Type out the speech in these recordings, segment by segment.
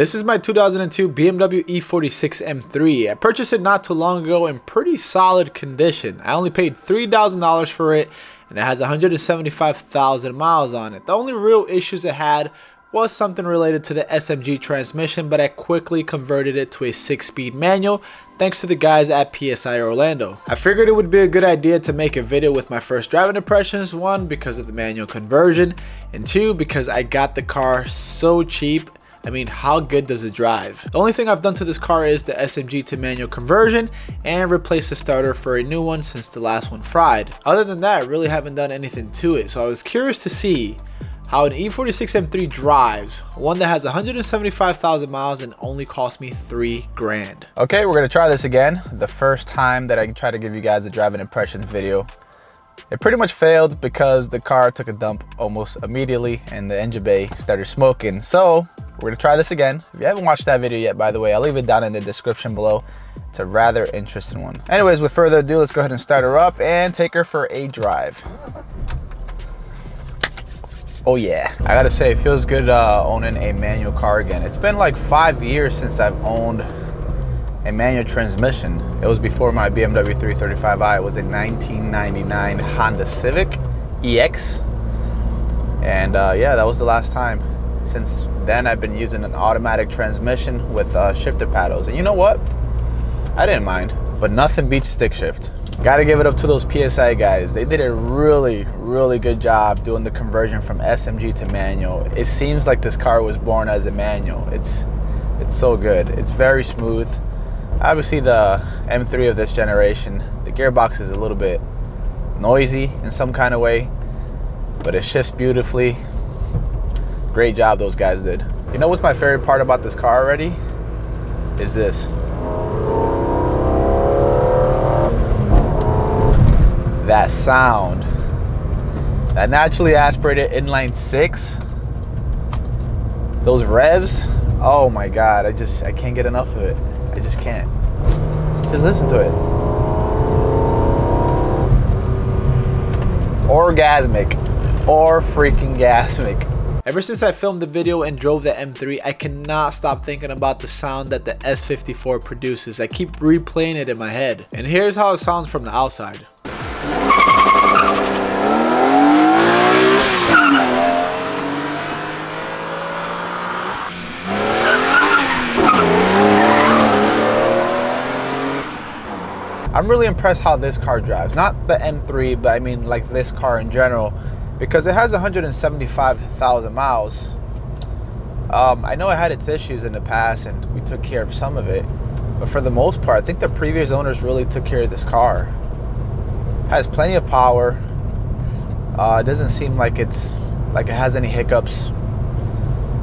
This is my 2002 BMW E46 M3. I purchased it not too long ago in pretty solid condition. I only paid $3,000 for it, and it has 175,000 miles on it. The only real issues it had was something related to the SMG transmission, but I quickly converted it to a 6-speed manual thanks to the guys at PSI Orlando. I figured it would be a good idea to make a video with my first driving impressions, one because of the manual conversion, and two because I got the car so cheap. I mean, how good does it drive? The only thing I've done to this car is the SMG to manual conversion and replace the starter for a new one since the last one fried. Other than that, I really haven't done anything to it, so I was curious to see how an E46 M3 drives, one that has 175,000 miles and only cost me $3,000. Okay, we're gonna try this again. The first time that I try to give you guys a driving impressions video, it pretty much failed because the car took a dump almost immediately and the engine bay started smoking. So we're gonna try this again. If you haven't watched that video yet, by the way, I'll leave it down in the description below. It's a rather interesting one. Anyways, with further ado, let's go ahead and start her up and take her for a drive. Oh yeah, I gotta say, it feels good owning a manual car again. It's been like 5 years since I've owned a manual transmission. It was before my BMW 335i. It was a 1999 Honda Civic EX. And yeah, that was the last time. Since then, I've been using an automatic transmission with shifter paddles. And you know what? I didn't mind, but nothing beats stick shift. Gotta give it up to those PSI guys. They did a really good job doing the conversion from SMG to manual. It seems like this car was born as a manual. It's so good. It's very smooth. Obviously the M3 of this generation, the gearbox is a little bit noisy in some kind of way, but it shifts beautifully. Great job those guys did. You know what's my favorite part about this car already? Is this. That sound. That naturally aspirated inline 6. Those revs. Oh my God, I can't get enough of it. I just can't. Just listen to it. Orgasmic. Or freaking gasmic. Ever since I filmed the video and drove the M3, I cannot stop thinking about the sound that the S54 produces. I keep replaying it in my head. And here's how it sounds from the outside. I'm really impressed how this car drives. Not the M3, but I mean like this car in general, because it has 175,000 miles. I know it had its issues in the past and we took care of some of it, but for the most part, I think the previous owners really took care of this car. It has plenty of power. It doesn't seem like it has any hiccups.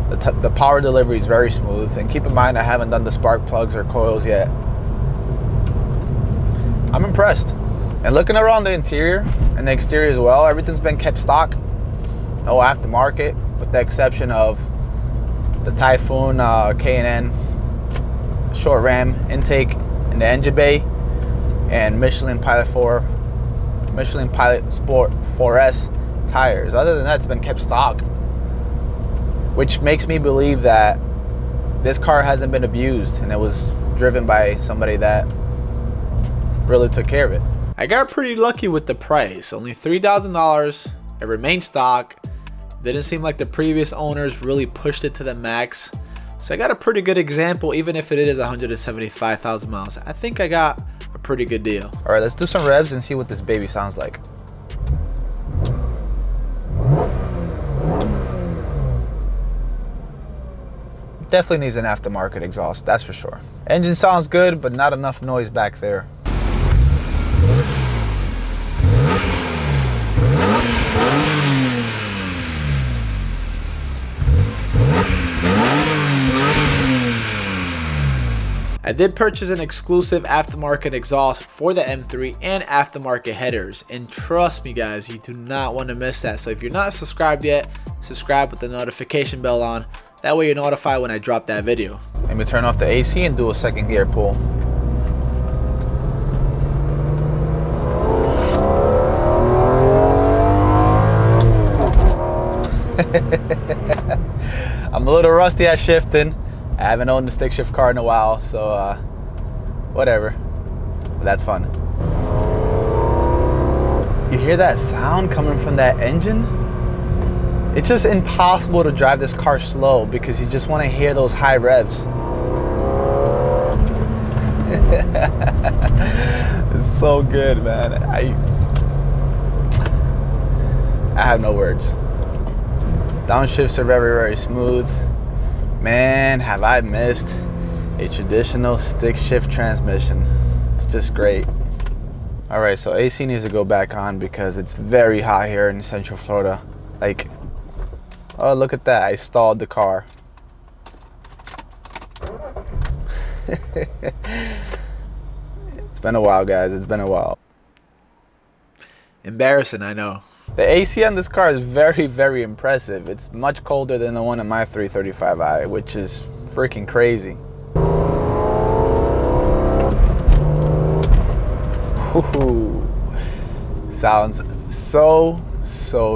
The power delivery is very smooth, and keep in mind I haven't done the spark plugs or coils yet. I'm impressed. And looking around the interior and the exterior as well, everything's been kept stock. No aftermarket, with the exception of the Typhoon K&N short ram intake in the engine bay and Michelin Pilot Sport 4S tires. Other than that, it's been kept stock, which makes me believe that this car hasn't been abused and it was driven by somebody that really took care of it. I got pretty lucky with the price, only $3,000. It remained stock. Didn't seem like the previous owners really pushed it to the max. So I got a pretty good example, even if it is 175,000 miles. I think I got a pretty good deal. All right, let's do some revs and see what this baby sounds like. Definitely needs an aftermarket exhaust, that's for sure. Engine sounds good, but not enough noise back there. I did purchase an exclusive aftermarket exhaust for the M3 and aftermarket headers, and trust me guys, you do not want to miss that. So if you're not subscribed yet, subscribe with the notification bell on. That way you're notified when I drop that video. Let me turn off the AC and do a second gear pull. I'm a little rusty at shifting, I haven't owned a stick shift car in a while, so whatever. But that's fun. You hear that sound coming from that engine? It's just impossible to drive this car slow because you just want to hear those high revs. It's so good, man. I have no words. Downshifts are very, very smooth. Man, have I missed a traditional stick shift transmission. It's just great. All right, so AC needs to go back on because it's very hot here in Central Florida. Like, oh, look at that, I stalled the car. It's been a while, guys, it's been a while. Embarrassing, I know. The AC on this car is very, very impressive. It's much colder than the one in my 335i, which is freaking crazy. Ooh, sounds so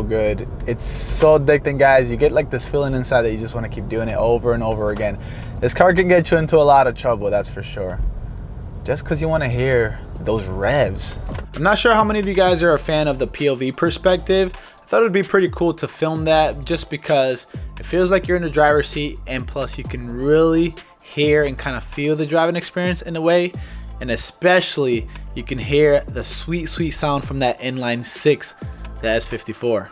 good. It's so addicting, guys. You get like this feeling inside that you just want to keep doing it over and over again. This car can get you into a lot of trouble, that's for sure. Just because you want to hear those revs. I'm not sure how many of you guys are a fan of the POV perspective. I thought it would be pretty cool to film that just because it feels like you're in the driver's seat, and plus you can really hear and kind of feel the driving experience in a way. And especially you can hear the sweet sound from that inline 6, the S54.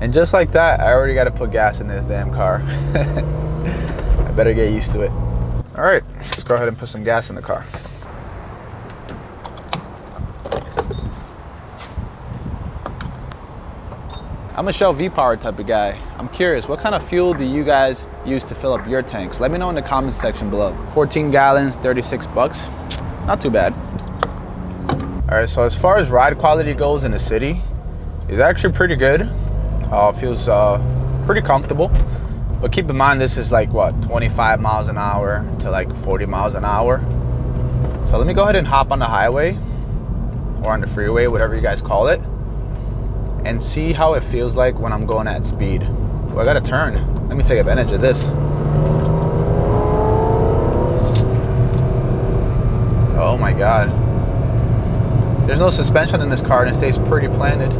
And just like that, I already got to put gas in this damn car. I better get used to it. All right, let's go ahead and put some gas in the car. I'm a Shell V-Power type of guy. I'm curious, what kind of fuel do you guys use to fill up your tanks? Let me know in the comments section below. 14 gallons, 36 bucks. Not too bad. All right, so as far as ride quality goes in the city, it's actually pretty good. Feels pretty comfortable, but keep in mind this is like what, 25 miles an hour to like 40 miles an hour. So let me go ahead and hop on the highway or on the freeway, whatever you guys call it, and see how it feels like when I'm going at speed. Well, I gotta turn. Let me take advantage of this. Oh my god, there's no suspension in this car and it stays pretty planted.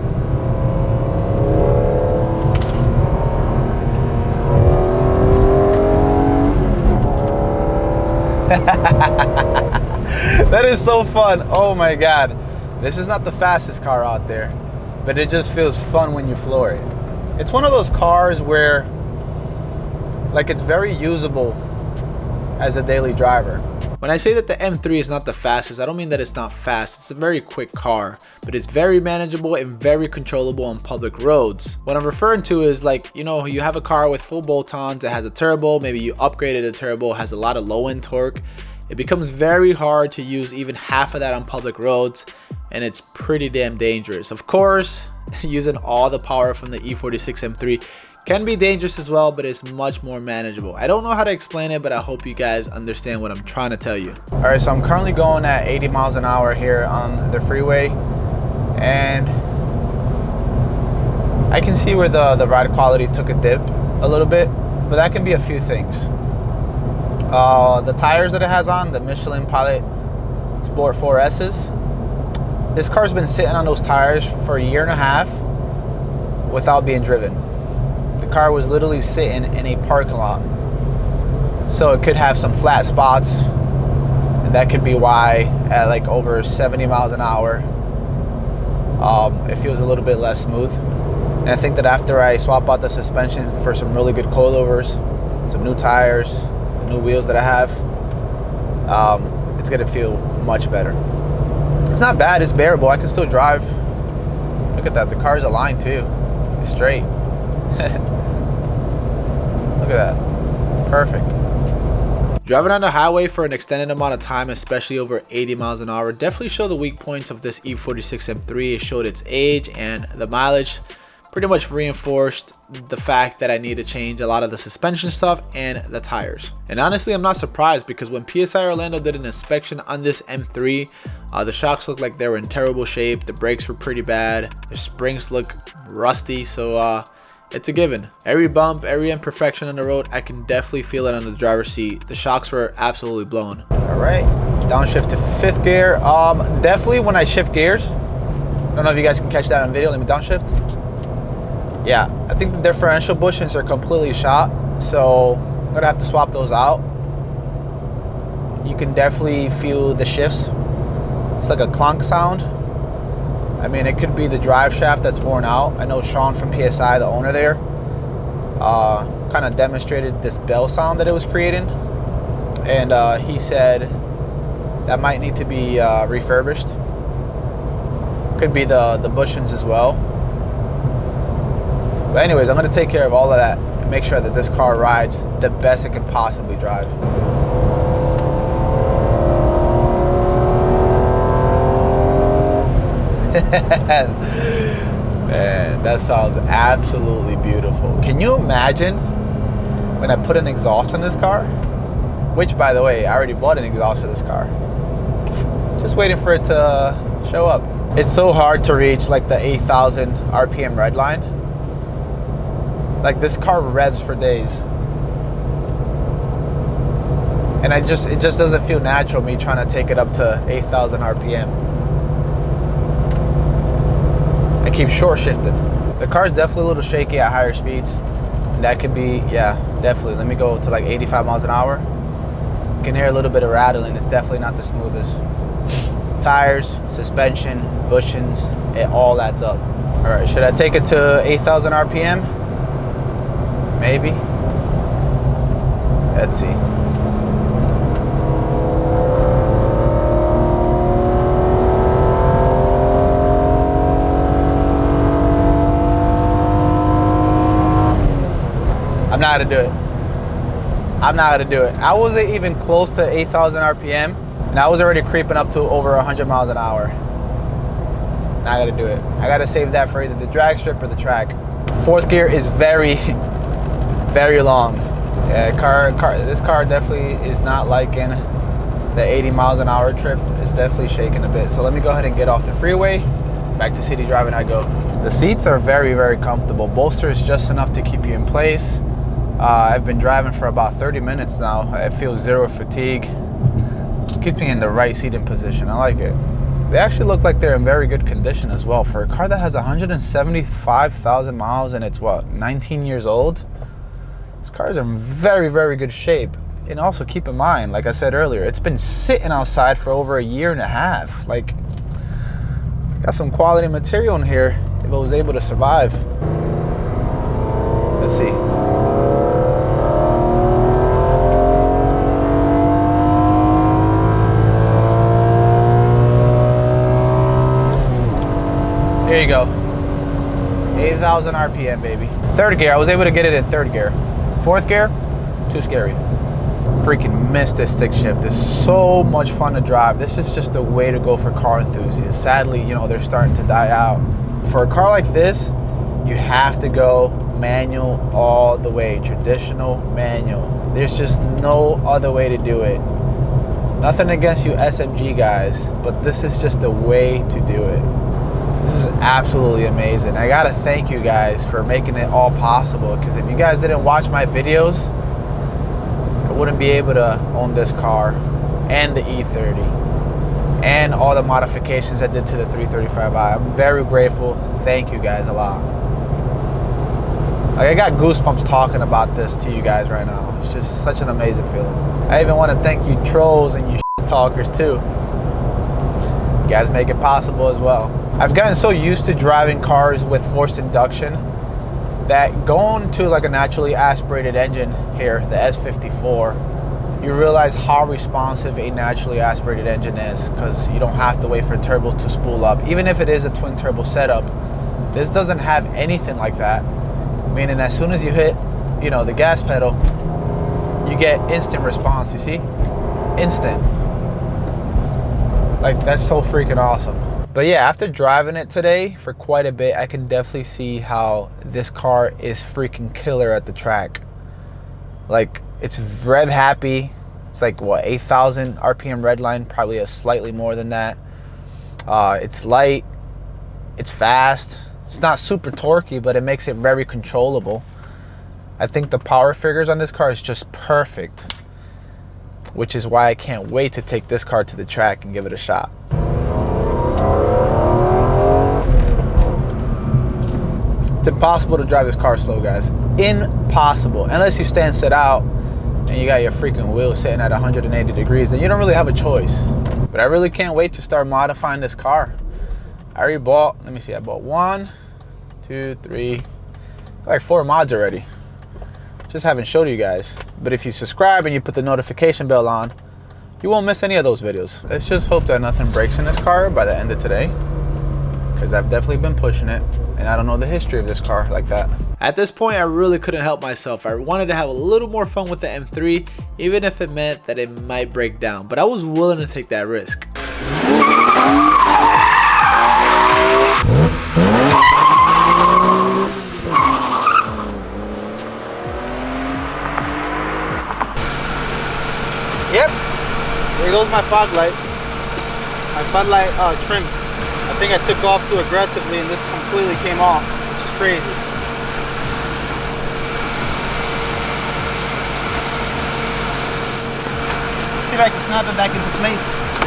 That is so fun. Oh my god, this is not the fastest car out there, but it just feels fun when you floor it. It's one of those cars where like it's very usable as a daily driver. When I say that the M3 is not the fastest, I don't mean that it's not fast. It's a very quick car, but it's very manageable and very controllable on public roads. What I'm referring to is like, you know, you have a car with full bolt-ons, it has a turbo, maybe you upgraded the turbo, has a lot of low-end torque. It becomes very hard to use even half of that on public roads. and it's pretty damn dangerous. Of course, using all the power from the E46 M3 can be dangerous as well, but it's much more manageable. I don't know how to explain it, but I hope you guys understand what I'm trying to tell you. All right, so I'm currently going at 80 miles an hour here on the freeway, and I can see where the ride quality took a dip a little bit, but that can be a few things. The tires that it has on, the Michelin Pilot Sport 4S's, this car's been sitting on those tires for a year and a half without being driven. The car was literally sitting in a parking lot, so it could have some flat spots, and that could be why at like over 70 miles an hour it feels a little bit less smooth. And I think that after I swap out the suspension for some really good coilovers, some new tires, the new wheels that I have, it's gonna feel much better. It's not bad, it's bearable, I can still drive. Look at that, the car's aligned too. It's straight. Look at that, perfect. Driving on the highway for an extended amount of time, especially over 80 miles an hour, definitely show the weak points of this E46 M3. It showed its age, and the mileage pretty much reinforced the fact that I need to change a lot of the suspension stuff and the tires. And honestly, I'm not surprised, because when PSI Orlando did an inspection on this M3, the shocks looked like they were in terrible shape, the brakes were pretty bad, the springs look rusty, so it's a given. Every bump, every imperfection on the road, I can definitely feel it on the driver's seat. The shocks were absolutely blown. All right, downshift to 5th gear. Definitely when I shift gears, I don't know if you guys can catch that on video. Let me downshift. Yeah, I think the differential bushings are completely shot, so I'm gonna have to swap those out. You can definitely feel the shifts. It's like a clunk sound. I mean, it could be the drive shaft that's worn out. I know Sean from PSI, the owner there, kind of demonstrated this bell sound that it was creating, and he said that might need to be refurbished. Could be the bushings as well. But anyways, I'm going to take care of all of that and make sure that this car rides the best it can possibly drive. Man, that sounds absolutely beautiful. Can you imagine when I put an exhaust in this car? Which, by the way, I already bought an exhaust for this car. Just waiting for it to show up. It's so hard to reach like the 8,000 RPM red line. Like, this car revs for days, and it just doesn't feel natural, me trying to take it up to 8,000 RPM. I keep short shifting. The car's definitely a little shaky at higher speeds, and that could be, yeah, definitely. Let me go to like 85 miles an hour. You can hear a little bit of rattling. It's definitely not the smoothest. Tires, suspension, bushings, it all adds up. All right, should I take it to 8,000 RPM? Maybe. Let's see. I'm not gonna do it. I'm not gonna do it. I wasn't even close to 8,000 RPM, and I was already creeping up to over 100 miles an hour. Not gonna do it. I gotta save that for either the drag strip or the track. 4th gear is very long. Yeah, this car definitely is not liking the 80 miles an hour trip. It's definitely shaking a bit. So let me go ahead and get off the freeway. Back to city driving I go. The seats are very, very comfortable. Bolster is just enough to keep you in place. I've been driving for about 30 minutes now. I feel zero fatigue. Keeps me in the right seating position. I like it. They actually look like they're in very good condition as well. For a car that has 175,000 miles and it's what, 19 years old? This car is in very, very good shape. And also keep in mind, like I said earlier, it's been sitting outside for over a year and a half. Like, got some quality material in here if it was able to survive. Let's see. There you go. 8,000 RPM, baby. 3rd gear, I was able to get it in 3rd gear. 4th gear, too scary. freaking miss this stick shift. It's so much fun to drive. This is just the way to go for car enthusiasts. Sadly, you know, they're starting to die out. For a car like this, you have to go manual all the way, traditional manual. There's just no other way to do it. Nothing against you SMG guys, but this is just the way to do it. This is absolutely amazing. I gotta thank you guys for making it all possible, because if you guys didn't watch my videos, I wouldn't be able to own this car and the E30 and all the modifications I did to the 335i. I'm very grateful. Thank you guys a lot. Like, I got goosebumps talking about this to you guys right now. It's just such an amazing feeling. I even want to thank you trolls and you shit talkers too. You guys make it possible as well. I've gotten so used to driving cars with forced induction that going to like a naturally aspirated engine here, the S54, you realize how responsive a naturally aspirated engine is, because you don't have to wait for a turbo to spool up. Even if it is a twin turbo setup, this doesn't have anything like that. Meaning as soon as you hit, you know, the gas pedal, you get instant response, you see? Instant. Like, that's so freaking awesome. But yeah, after driving it today for quite a bit, I can definitely see how this car is freaking killer at the track. Like, it's rev happy. It's like, what, 8,000 RPM redline, probably a slightly more than that. It's light, it's fast. It's not super torquey, but it makes it very controllable. I think the power figures on this car is just perfect, which is why I can't wait to take this car to the track and give it a shot. It's impossible to drive this car slow, guys. Impossible. Unless you stand set out and you got your freaking wheels sitting at 180 degrees, then you don't really have a choice. But I really can't wait to start modifying this car. I already bought, let me see, I bought 1, 2, 3, like 4 mods already. Just haven't showed you guys. But if you subscribe and you put the notification bell on, you won't miss any of those videos. Let's just hope that nothing breaks in this car by the end of today, because I've definitely been pushing it and I don't know the history of this car like that. At this point, I really couldn't help myself. I wanted to have a little more fun with the M3, even if it meant that it might break down, but I was willing to take that risk. Yep, there goes my fog light. My fog light trim. I think I took off too aggressively and this completely came off, which is crazy. See if I can snap it back into place.